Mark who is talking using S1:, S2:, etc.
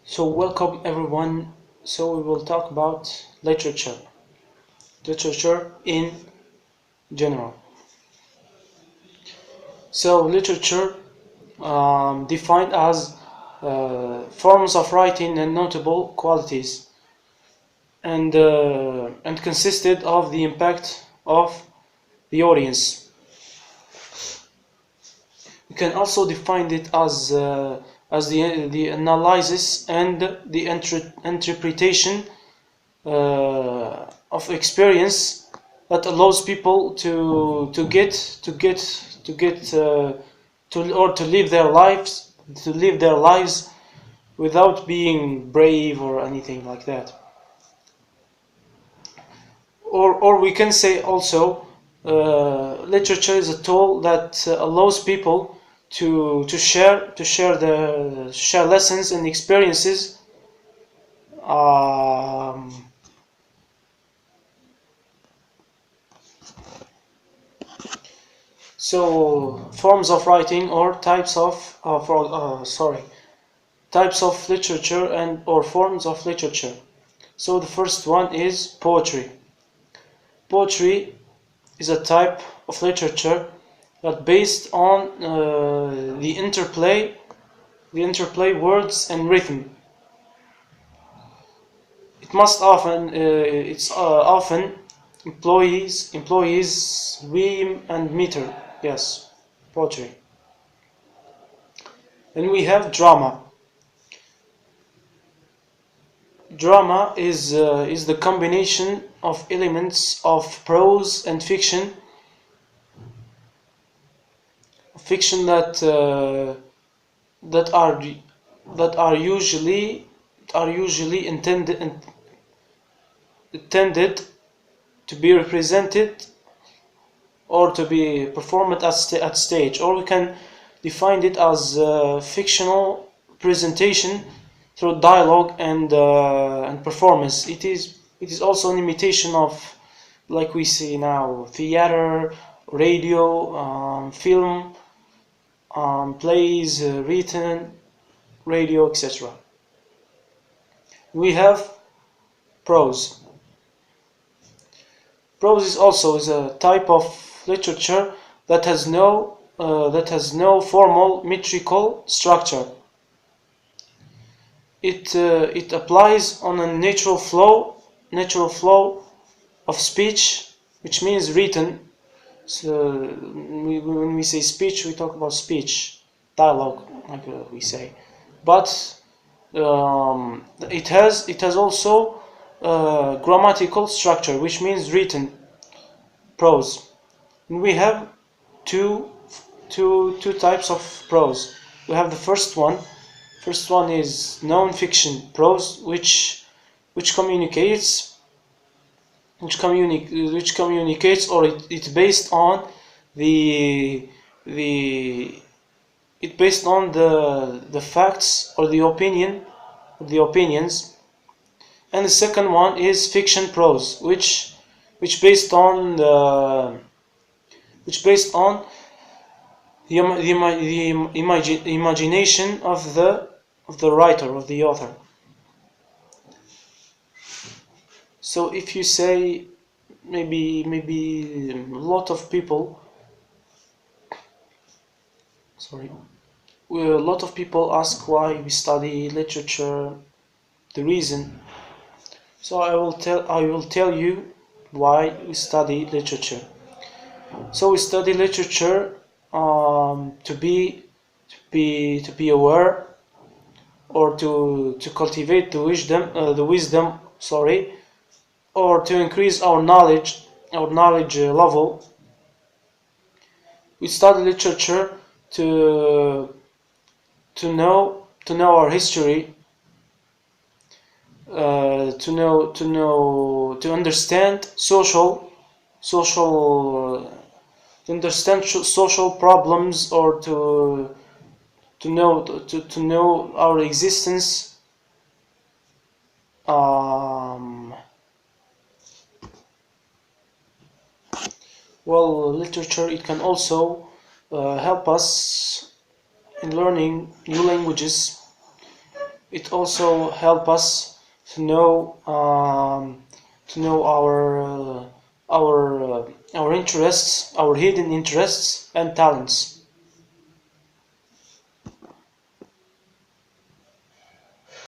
S1: So welcome everyone. So we will talk about literature in general. So literature defined as forms of writing and notable qualities, and consisted of the impact of the audience. We can also define it as the analysis and the interpretation of experience that allows people to live their lives without being brave or anything like that. Or we can say also literature is a tool that allows people to share lessons and experiences. So forms of writing or types of literature and or forms of literature. So the first one is poetry. Poetry is a type of literature that based on the interplay words and rhythm. It's often employees rhyme and meter. Yes, poetry. And we have drama. Drama is the combination of elements of prose and fiction. Fiction that are usually intended to be represented or to be performed at stage, or we can define it as fictional presentation through dialogue and performance. It is also an imitation of, like we see now, theater, radio, film, plays, written, radio, etc. We have prose. Prose is a type of literature that has no formal metrical structure. It applies on a natural flow of speech, which means written. So when we say speech, we talk about speech, dialogue, like we say. But it has also grammatical structure, which means written prose. And we have two types of prose. We have the first one. First one is non-fiction prose, which communicates or it's based on the facts or the opinions. And the second one is fiction prose, which based on the imagination of the writer, of the author. So if you say, maybe a lot of people ask why we study literature, the reason. So I will tell you why we study literature. So we study literature to be aware, or to cultivate the wisdom, or to increase our knowledge level. We study literature to know our history, to understand social problems, or to know our existence. Well, literature, it can also help us in learning new languages, It also helps us to know our interests, our hidden interests and talents.